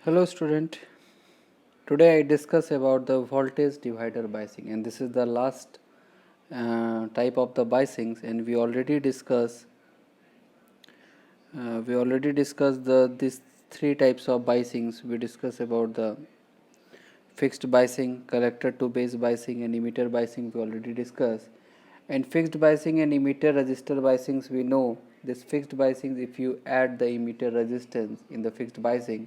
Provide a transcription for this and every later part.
Hello student, today I discuss about the voltage divider biasing, and this is the last type of the biasings, and we already discussed the these three types of biasings. We discussed about the fixed biasing, collector to base biasing, and emitter biasing. We already discussed. And fixed biasing and emitter resistor biasings, we know this fixed biasing, if you add the emitter resistance in the fixed biasing,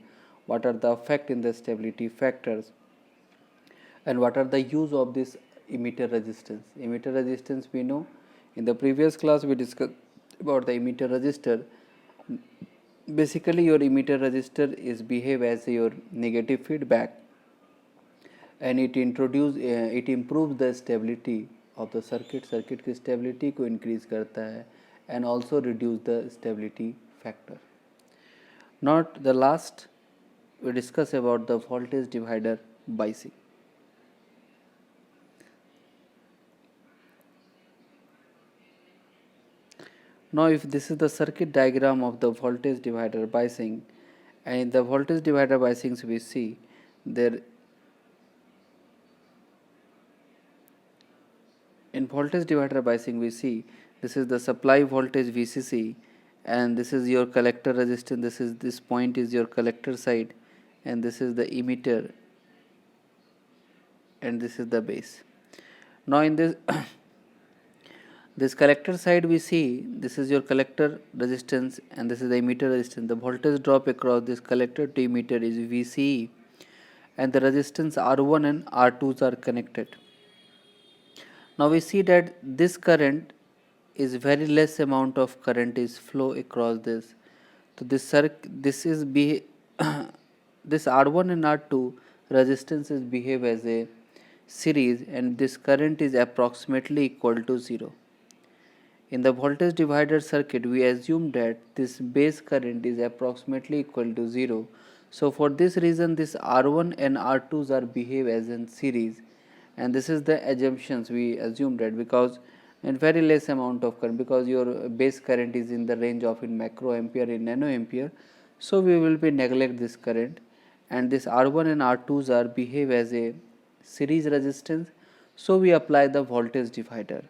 what are the effect in the stability factors, and what are the use of this emitter resistance. Emitter resistance, we know in the previous class we discussed about the emitter resistor. Basically your emitter resistor is behave as your negative feedback, and it improves the stability of the circuit की stability को increase करता है and also reduce the stability factor. Not the last, we discuss about the voltage divider biasing. Now if this is the circuit diagram of the voltage divider biasing, and in the voltage divider biasings we see there in voltage divider biasing we see this is the supply voltage VCC, and this is your collector resistance, this point is your collector side, and this is the emitter, and this is the base. Now in this this collector side we see this is your collector resistance and this is the emitter resistance. The voltage drop across this collector to emitter is VCE, and the resistance R1 and R2s are connected. Now we see that this current is very less amount of current is flow across this. So this is this R1 and R2 resistances behave as a series, and this current is approximately equal to 0. In the voltage divider circuit, we assume that this base current is approximately equal to 0. So for this reason, this R1 and R2s are behave as in series, and this is the assumptions we assume that, because in very less amount of current, because your base current is in the range of in microampere in nanoampere, so we will be neglect this current, and this R1 and R2s are behave as a series resistance, so we apply the voltage divider.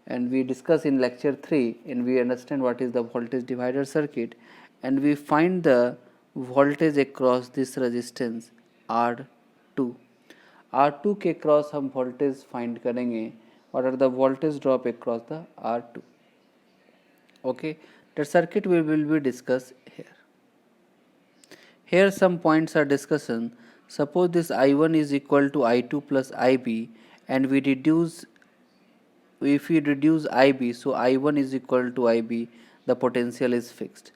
And we discuss in lecture 3 and we understand what is the voltage divider circuit, and we find the voltage across this resistance R2 के cross हम voltage find करेंगे, what are the voltage drop across the R2. Okay, the circuit we will be discuss here. Here some points are discussion. Suppose this I1 is equal to I2 plus IB, and if we reduce IB, so I1 is equal to IB, the potential is fixed.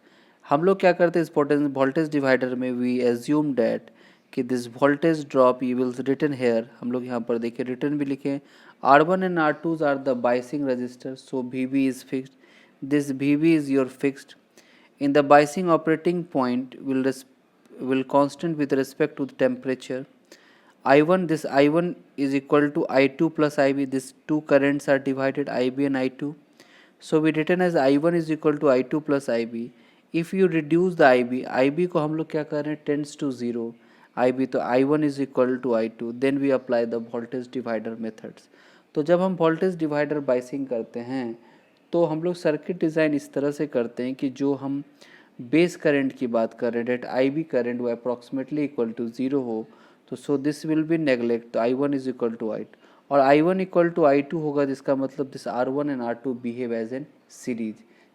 हम लोग क्या करते हैं इस voltage divider में, we assume that कि this voltage drop you will written here, हम लोग यहाँ पर देखिए written भी लिखे, R1 and R2s are the biasing resistors, so VB is fixed. This VB is your fixed. In the biasing operating point will constant with respect to the temperature. I1, this I1 is equal to I2 plus IB. These two currents are divided, IB and I2. So we written as I1 is equal to I2 plus IB. If you reduce the IB को हम लोग क्या कर रहे हैं, tends to 0. IB तो I1 is equal to I2. Then we apply the voltage divider methods. तो जब हम voltage divider biasing करते हैं तो हम लोग सर्किट डिज़ाइन इस तरह से करते हैं कि जो हम बेस करंट की बात कर रहे हैं, डेट आई बी करंट वो अप्रॉक्सीमेटली इक्वल टू 0 हो, तो so this will be neglect, तो I1 is equal to I2 और I1 इक्वल टू I2 होगा, जिसका मतलब this R1 and R2 behave as an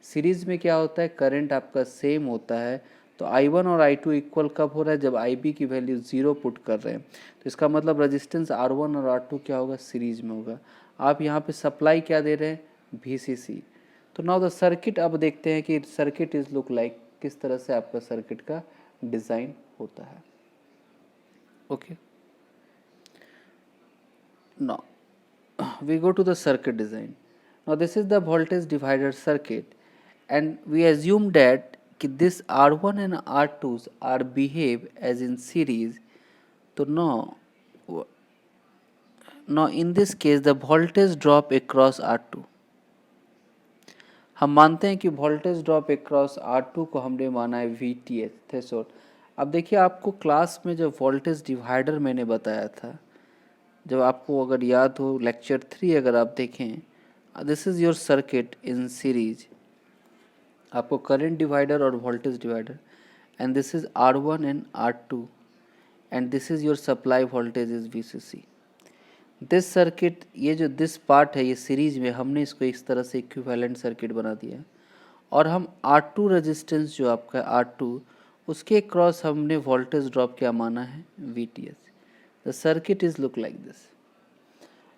series में क्या होता है, करंट आपका सेम होता है, तो I1 और I2 इक्वल कब हो रहा है, जब IB की वैल्यू 0 पुट कर रहे हैं, तो इसका मतलब रेजिस्टेंस R1 और R2 क्या होगा, सीरीज में होगा. आप यहाँ पे सप्लाई क्या दे रहे हैं, VCC. तो नाउ द सर्किट अब देखते हैं कि सर्किट इज लुक लाइक, किस तरह से आपका सर्किट का डिज़ाइन होता है. Okay, now we go to the circuit design. Now this is the voltage divider circuit, and we assume that कि this R1 and R2s are behave as in series. तो now in this case the voltage drop across R2, हम मानते हैं कि voltage drop across R2 को हमने माना है VTH थ्रेशोल्ड. अब देखिए आपको क्लास में जब वोल्टेज डिवाइडर मैंने बताया था, जब आपको अगर याद हो लेक्चर 3 अगर आप देखें, this is your circuit in series, आपको करंट डिवाइडर और voltage divider, and this is R1 and R2 and this is your supply voltage is VCC। This circuit, ये जो दिस पार्ट है ये सीरीज में हमने इसको इस तरह से इक्विवेलेंट सर्किट बना दिया है, और हम R2 रेजिस्टेंस जो आपका R2 उसके क्रॉस हमने वोल्टेज ड्रॉप क्या माना है, VTH। The circuit is look like this.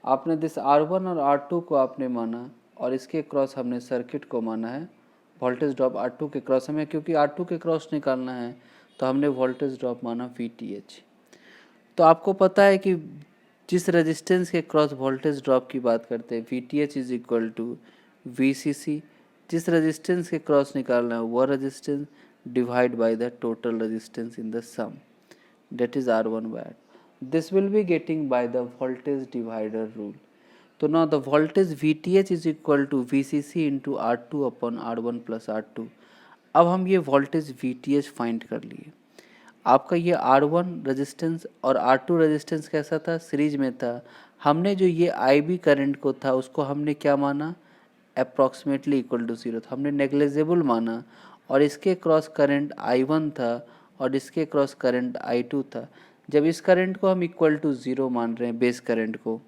आपने दिस R1 और R2 को आपने माना और इसके क्रॉस हमने सर्किट को माना है वोल्टेज ड्रॉप R2 के क्रॉस, हमें क्योंकि R2 के क्रॉस निकालना है तो हमने वोल्टेज ड्रॉप माना VTH। तो आपको पता है कि जिस रेजिस्टेंस के क्रॉस वोल्टेज ड्रॉप की बात करते हैं VTH is equal to VCC, जिस रेजिस्टेंस के क्रॉस निकालना है वह resistance divide by the total resistance in the sum, that is R1 by R2. This will be getting by the voltage divider rule. तो now the voltage VTH is equal to VCC into R2 upon R1 plus R2। अब हम ये voltage VTH find कर लिए। आपका ये R1 resistance और R2 resistance कैसा था, सीरीज में था। हमने जो ये IB करंट को था उसको हमने क्या माना, अप्रॉक्सीमेटली इक्वल टू 0 था, हमने नेग्लिजिबल माना, और इसके क्रॉस करंट I1 था और इसके क्रॉस करंट I2 था। जब इस करंट को हम इक्वल टू 0 मान रहे हैं, बेस करंट को,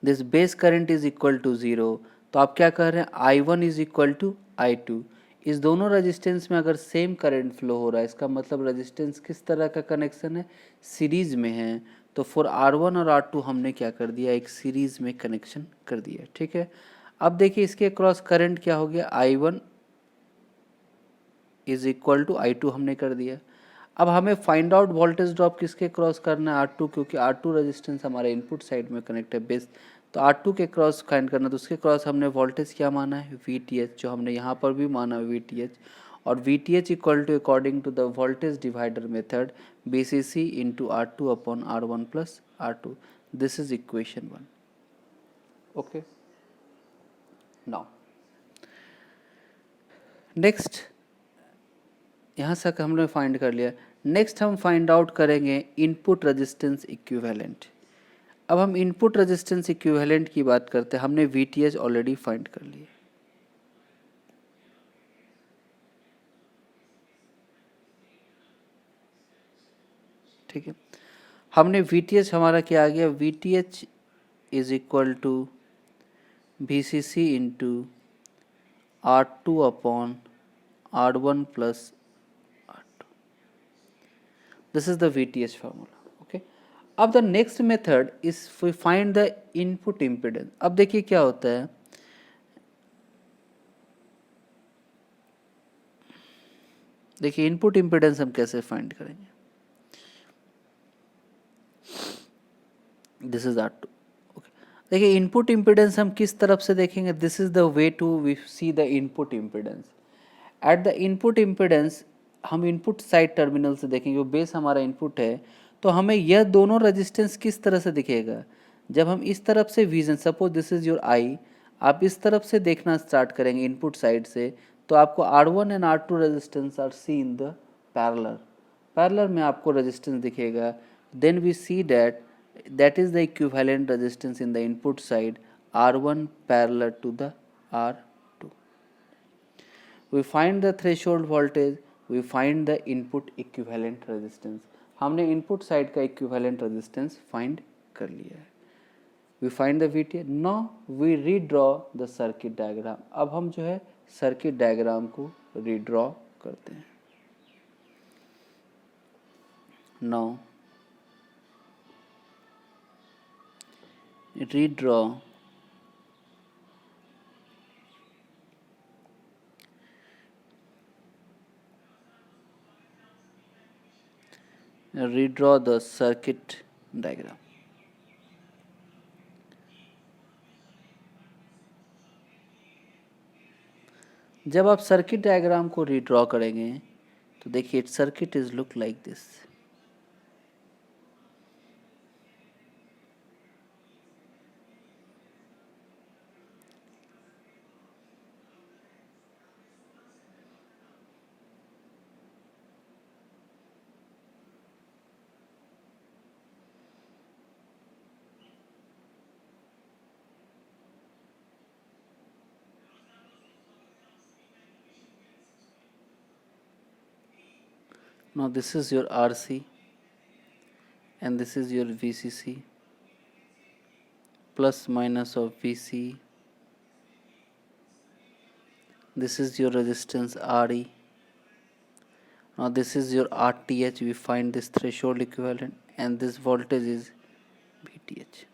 this base current is equal to 0, तो आप क्या कह रहे हैं, I1 is equal to I2। इस दोनों रेजिस्टेंस में अगर सेम करंट फ्लो हो रहा है, इसका मतलब रेजिस्टेंस किस तरह का कनेक्शन है, सीरीज में है। तो फॉर R1 और R2 हमने क्या कर दिया, एक सीरीज में कनेक्शन कर दिया, ठीक है। अब देखिए इसके क्रॉस करंट क्या हो गया, I1 is equal to I2 हमने कर दिया। अब हमें फाइंड आउट वोल्टेज ड्रॉप किसके क्रॉस करना है, R2, क्योंकि R2 रेजिस्टेंस हमारे इनपुट साइड में कनेक्ट है बेस, तो R2 के क्रॉस फाइंड करना, तो उसके क्रॉस हमने वोल्टेज क्या माना है, VTH, जो हमने यहाँ पर भी माना VTH, और VTH equal to according to the voltage divider method BCC into R2 upon R1 plus R2। This is equation 1। Okay, now next, यहाँ तक हमने फाइंड कर लिया। नेक्स्ट हम फाइंड आउट करेंगे इनपुट रेजिस्टेंस इक्विवेलेंट। अब हम इनपुट रेजिस्टेंस इक्विवेलेंट की बात करते हैं, हमने VTH ऑलरेडी फाइंड कर लिया, ठीक है। हमने VTH हमारा क्या आ गया, VTH is equal to VCC into R2 upon R1 plus R2। This is the VTH formula, okay. अब the next method is we find the input impedance. अब देखिए क्या होता है, देखिए इनपुट इम्पिडेंस हम कैसे फाइंड करेंगे, दिस इज R2, ओके। देखिए इनपुट इम्पिडेंस हम किस तरफ से देखेंगे, this is the way to we see the input impedance. At the input impedance हम इनपुट साइड टर्मिनल से देखेंगे, वो बेस हमारा इनपुट है, तो हमें यह दोनों रेजिस्टेंस किस तरह से दिखेगा, जब हम इस तरफ से vision, suppose this is your eye, आप इस तरफ से देखना स्टार्ट करेंगे इनपुट साइड से, तो आपको R1 and R2 resistance are see in the parallel, parallel में आपको रेजिस्टेंस दिखेगा। Then we see that is the equivalent resistance in the input side, R1 parallel to the R2। we find the threshold voltage, we find the input equivalent resistance। हमने input side का equivalent resistance find कर लिया है। we find the VTH, now we redraw the circuit diagram। अब हम जो है circuit diagram को रीड्रॉ करते हैं। now redraw the circuit diagram। जब आप सर्किट डायग्राम को रीड्रॉ करेंगे तो देखिए circuit is look like this. Now this is your RC and this is your VCC, plus minus of VC. This is your resistance RE. Now this is your RTH. We find this threshold equivalent, and this voltage is VTH.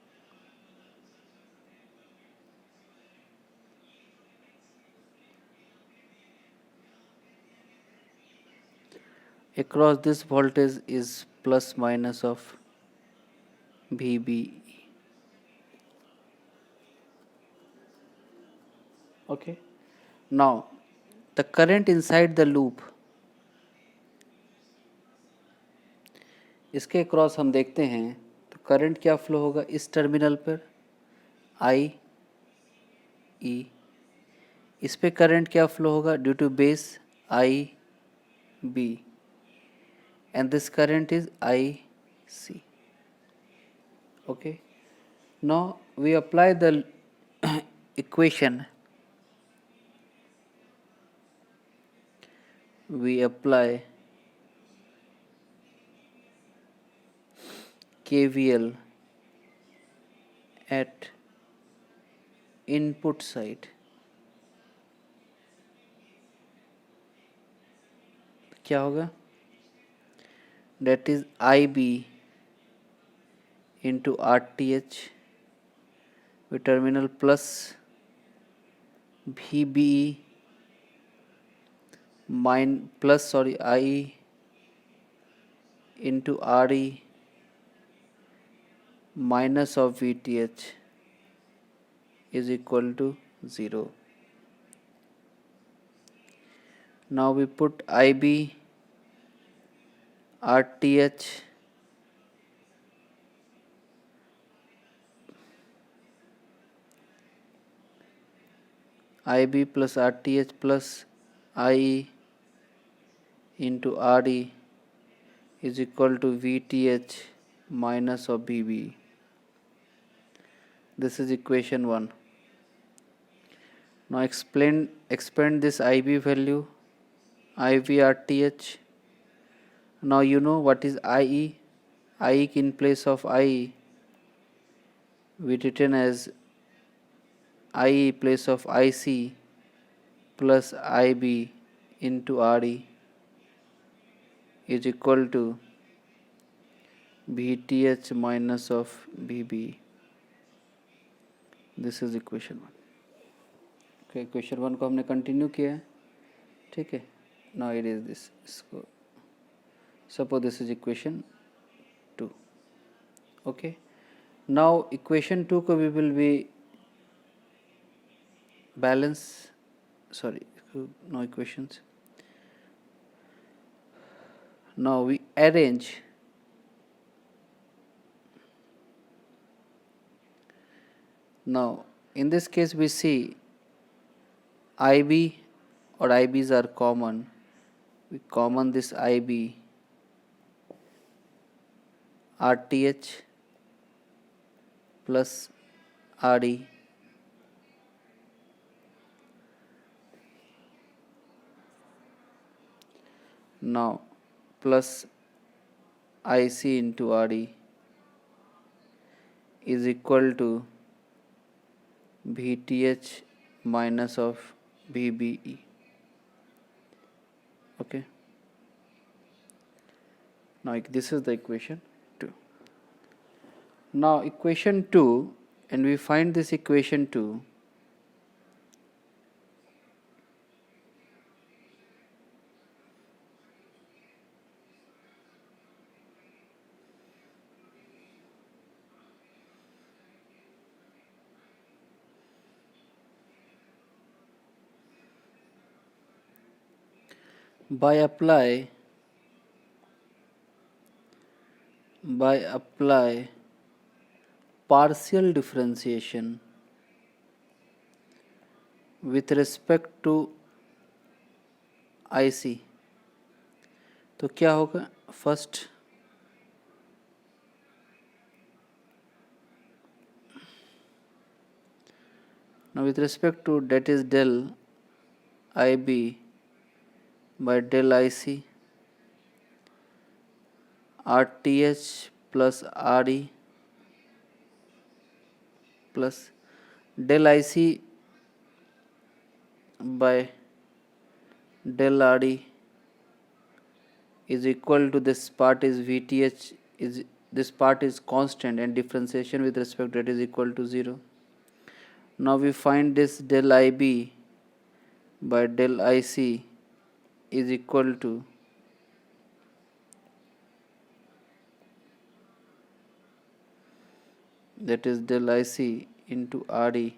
Across this voltage is plus minus of VBE. Okay. Now the current inside the loop, इसके cross हम देखते हैं तो current क्या flow होगा इस terminal पर आई ई, इस पे करंट क्या फ्लो होगा due to base I B, and this current is IC. Okay. Now we apply the equation. We apply KVL at input side. क्या होगा? That is IB into RTH with terminal plus VBE IE into RE minus of VTH is equal to 0. Now we put IB RTH IB plus RTH plus IE into RE is equal to VTH minus of BB. This is equation 1. Now expand this IB value, IB RTH. Now you know what is IE. IE in place of IE we written as IE place of IC plus IB into RE is equal to VTH minus of BB. This is equation 1. Okay, equation 1 को हमने continue किया है, ठीक है. Now it is this. इसको suppose this is equation 2. Okay. Now equation 2 को we will be balance, sorry, no equations. Now we arrange now in this case we see IB or IBs are common. We common this IB RTH plus RE now plus IC into RE is equal to VTH minus of VBE. Okay. Now this is the equation 2. Now equation 2, and we find this equation 2. By apply partial differentiation with respect to IC, तो क्या होगा? First now with respect to that is del IB by del IC RTH plus RE plus del IC by del RE is equal to this part is VTH, is this part is constant and differentiation with respect to it is equal to 0. Now we find this del IB by del IC is equal to that is del IC into RE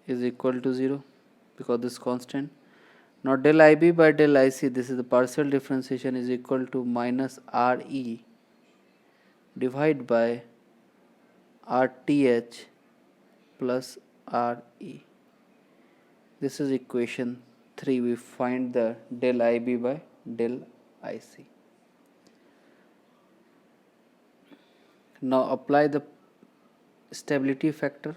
is equal to 0 because this constant. Now del IB by del IC, this is the partial differentiation, is equal to minus RE divided by RTH plus RE. This is equation 3. We find the del IB by del IC. Now apply the stability factor.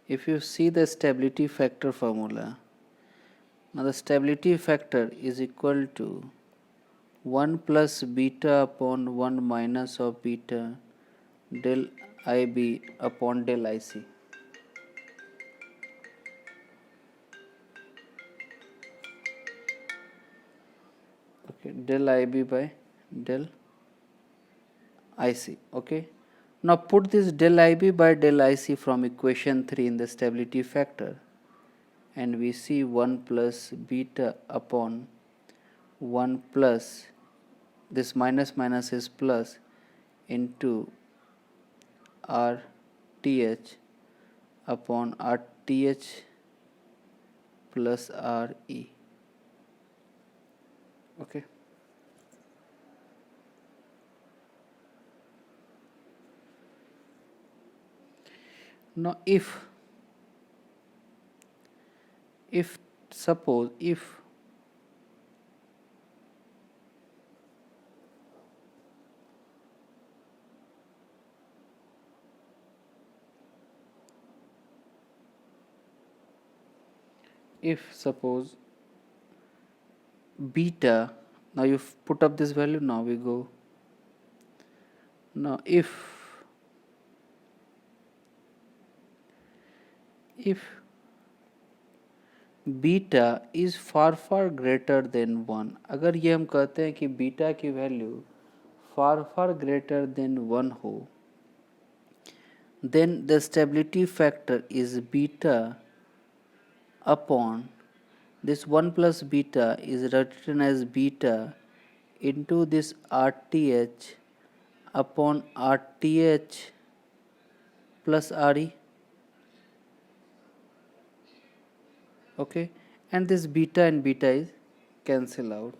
If you see the stability factor formula, now the stability factor is equal to 1 plus beta upon 1 minus of beta del IB upon del IC. Okay, del IB by del IC. Okay. Now put this del IB by del IC from equation 3 in the stability factor, and we see 1 plus beta upon 1 plus this minus minus is plus into RTH upon RTH plus RE. Okay. Now if suppose if suppose beta, now you put up this value, now we go, now if beta is far greater than 1, अगर ये हम कहते हैं कि beta की value far greater than 1 हो, then the stability factor is beta upon this 1 plus beta is written as beta into this RTH upon RTH plus RE. Okay, and this beta and beta is cancel out,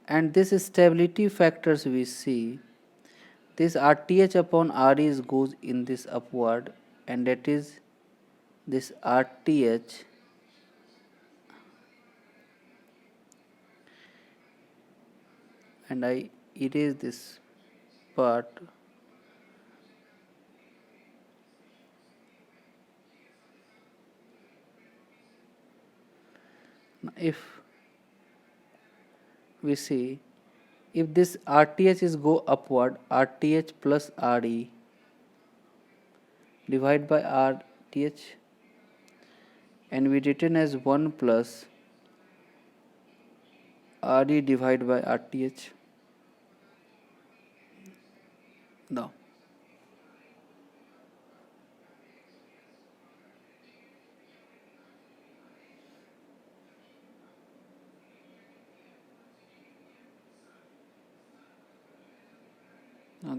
and this stability factors we see this RTH upon RE goes in this upward, and that is this RTH and I erase this part. If we see, if this RTH is go upward, RTH plus RE divided by RTH, and we written as 1 plus RE divided by RTH. Now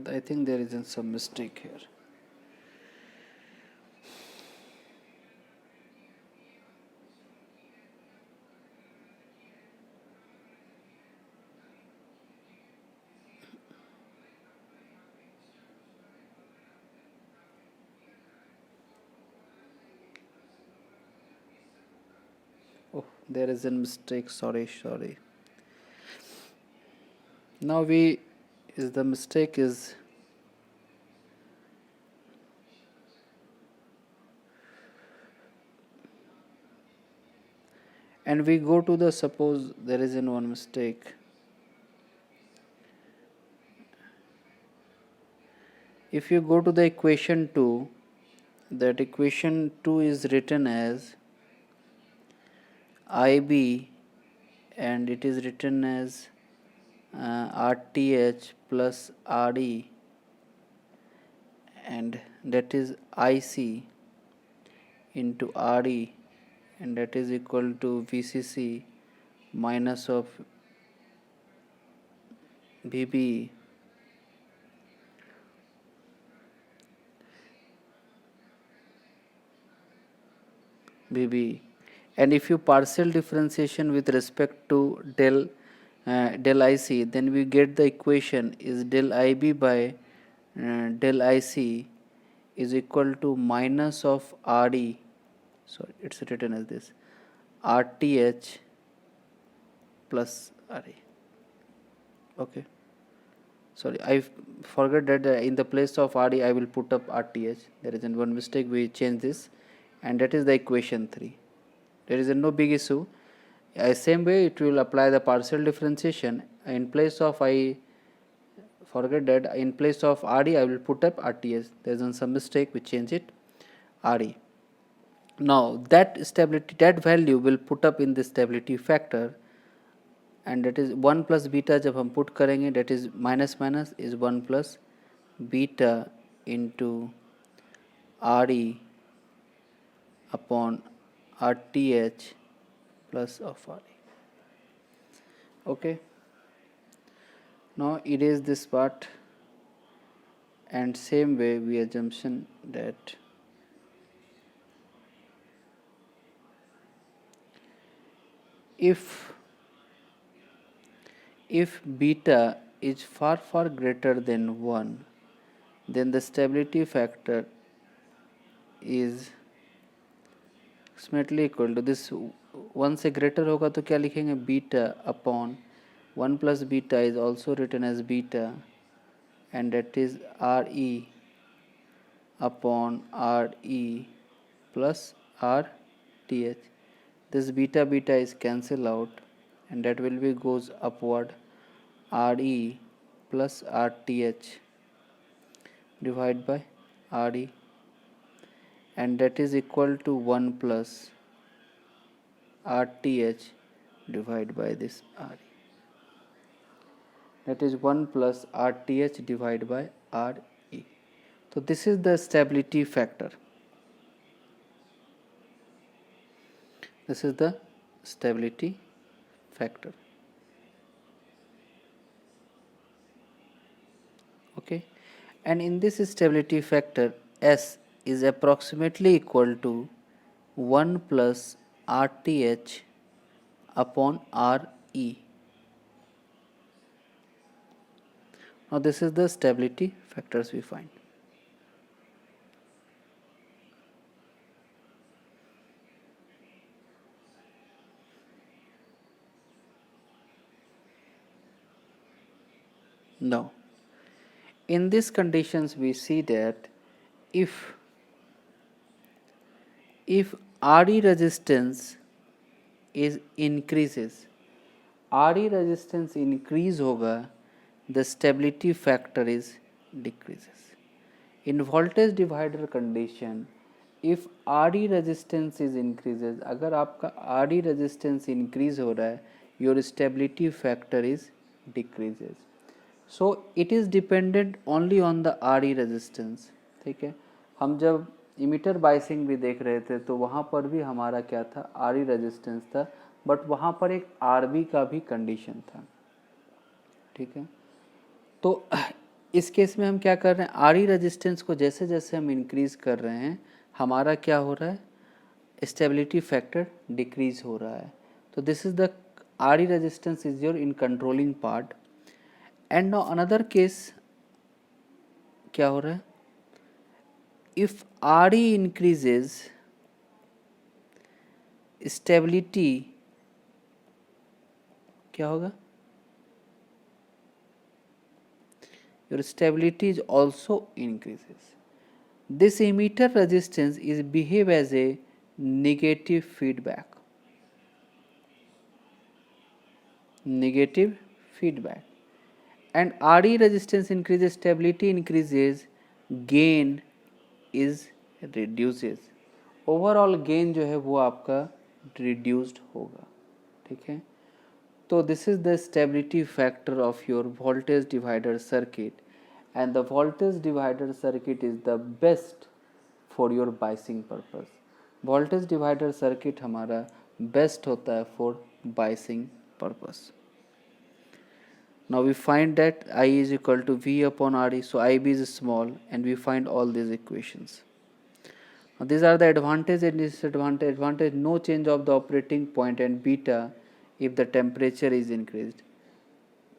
I think there is some mistake here. Oh, there is a mistake, sorry. Now the mistake is and we go to the, suppose there is one mistake. If you go to the equation 2, that equation 2 is written as IB, and it is written as RTH plus RE, and that is IC into RE, and that is equal to VCC minus of VB and if you partial differentiation with respect to del IC, then we get the equation is del IB by del IC is equal to minus of RE, sorry, it's written as this, RTH plus RE. Okay, sorry, I forgot that in the place of RE I will put up RTH. There is one mistake, we change this, and that is the equation 3. There is no big issue. Same way it will apply the partial differentiation. In place of, I forget that, in place of RE I will put up RTH. There is some mistake, we change it RE. Now that stability, that value will put up in the stability factor, and that is 1 plus beta जब हम put करेंगे, that is minus minus is 1 plus beta into RE upon RTH plus of RE. Okay, now erase this part, and same way we assumption that if beta is far greater than 1, then the stability factor is approximately equal to this, 1 से greater होगा तो क्या लिखेंगे, beta upon 1 plus beta is also written as beta, and that is RE upon RE plus RTH. This beta is cancel out, and that will be goes upward, RE plus RTH divided by RE, and that is equal to 1 plus RTH divided by this RE. That is 1 plus RTH divided by RE. So this is the stability factor. This is the stability factor. Okay, and in this stability factor, S is approximately equal to 1 plus RTH upon RE. Now this is the stability factors we find. Now, in these conditions we see that if RE resistance is increases, RE resistance increase होगा, the stability factor is decreases. In voltage divider condition, if RE resistance is increases, अगर आपका RE resistance increase हो रहा है, your stability factor is decreases. So it is dependent only on the RE resistance. ठीक है, हम जब emitter biasing भी देख रहे थे तो वहाँ पर भी हमारा क्या था, RE रेजिस्टेंस था, बट वहाँ पर एक RB का भी कंडीशन था. ठीक है, तो इस केस में हम क्या कर रहे हैं, RE रेजिस्टेंस को जैसे जैसे हम इंक्रीज कर रहे हैं, हमारा क्या हो रहा है, स्टेबिलिटी फैक्टर डिक्रीज हो रहा है. तो this is the RE resistance is your in controlling part. And now another case क्या हो रहा है, if RE increases, stability क्या होगा, your stability is also increases. This emitter resistance is behave as a negative feedback. negative feedback. And RE resistance increases, stability increases, gain is reduces. Overall gain जो है वो आपका reduced होगा, ठीक है. तो this is the stability factor of your voltage divider circuit, and the voltage divider circuit is the best for your biasing purpose. Voltage divider circuit हमारा best होता है for biasing purpose. Now we find that I is equal to V upon RE, so IB is small, and we find all these equations. Now these are the advantage and disadvantage. Advantage, no change of the operating point and beta if the temperature is increased.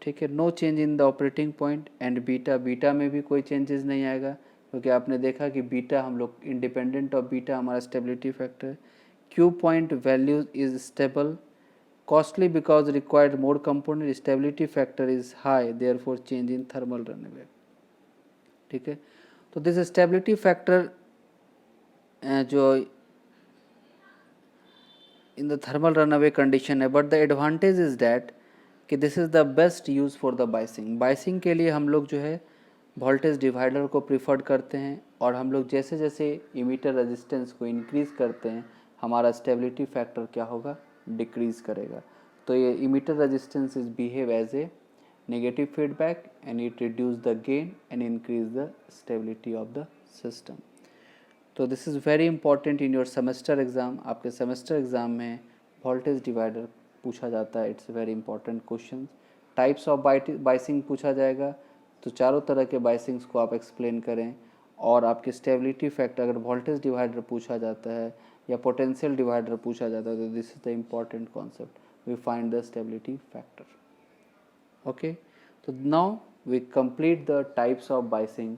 ठीक है, no change in the operating point and beta, beta में भी कोई changes नहीं आएगा, क्योंकि आपने देखा कि बीटा हम लोग इंडिपेंडेंट ऑफ बीटा हमारा स्टेबिलिटी फैक्टर है. Q point value is stable, costly because required more component, stability factor is high, therefore change in thermal runaway. ठीक है, तो दिस स्टेबिलिटी फैक्टर जो in the thermal runaway condition है, but the advantage is that कि this is the best use for the biasing. Biasing के लिए हम लोग जो है वोल्टेज डिवाइडर को प्रीफर्ड करते हैं, और हम लोग जैसे जैसे इमीटर रेजिस्टेंस को इंक्रीज़ करते हैं हमारा स्टेबिलिटी फैक्टर क्या होगा, डिक्रीज़ करेगा. तो ये emitter resistance is behave as a negative feedback and it reduce the gain and increase the stability of the system. तो this is very important in your semester exam. आपके semester exam में voltage divider पूछा जाता है. It's very important question. Types of biasing पूछा जाएगा, तो चारों तरह के बाइसिंग्स को आप एक्सप्लेन करें. और आपके स्टेबिलिटी फैक्टर, अगर वोल्टेज डिवाइडर पूछा जाता है या पोटेंशियल डिवाइडर पूछा जाता है, तो this is the important concept. We find the stability factor. Okay, तो now we complete the types of biasing.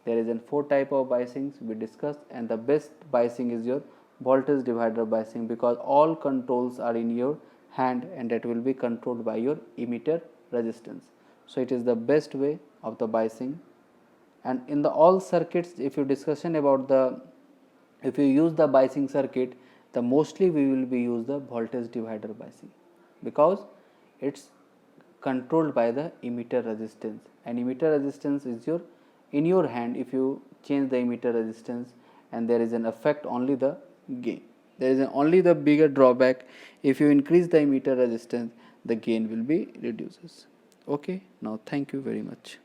There is 4 type of biasings we discussed, and the best biasing is your voltage divider biasing, because all controls are in your hand and that will be controlled by your emitter resistance. So it is the best way of the biasing. And in the all circuits, if you discussion about the, if you use the biasing circuit, the mostly we will be use the voltage divider biasing, because it's controlled by the emitter resistance, and emitter resistance is your in your hand. If you change the emitter resistance, and there is an effect only the gain, there is only the bigger drawback. If you increase the emitter resistance, the gain will be reduces. Okay, now thank you very much.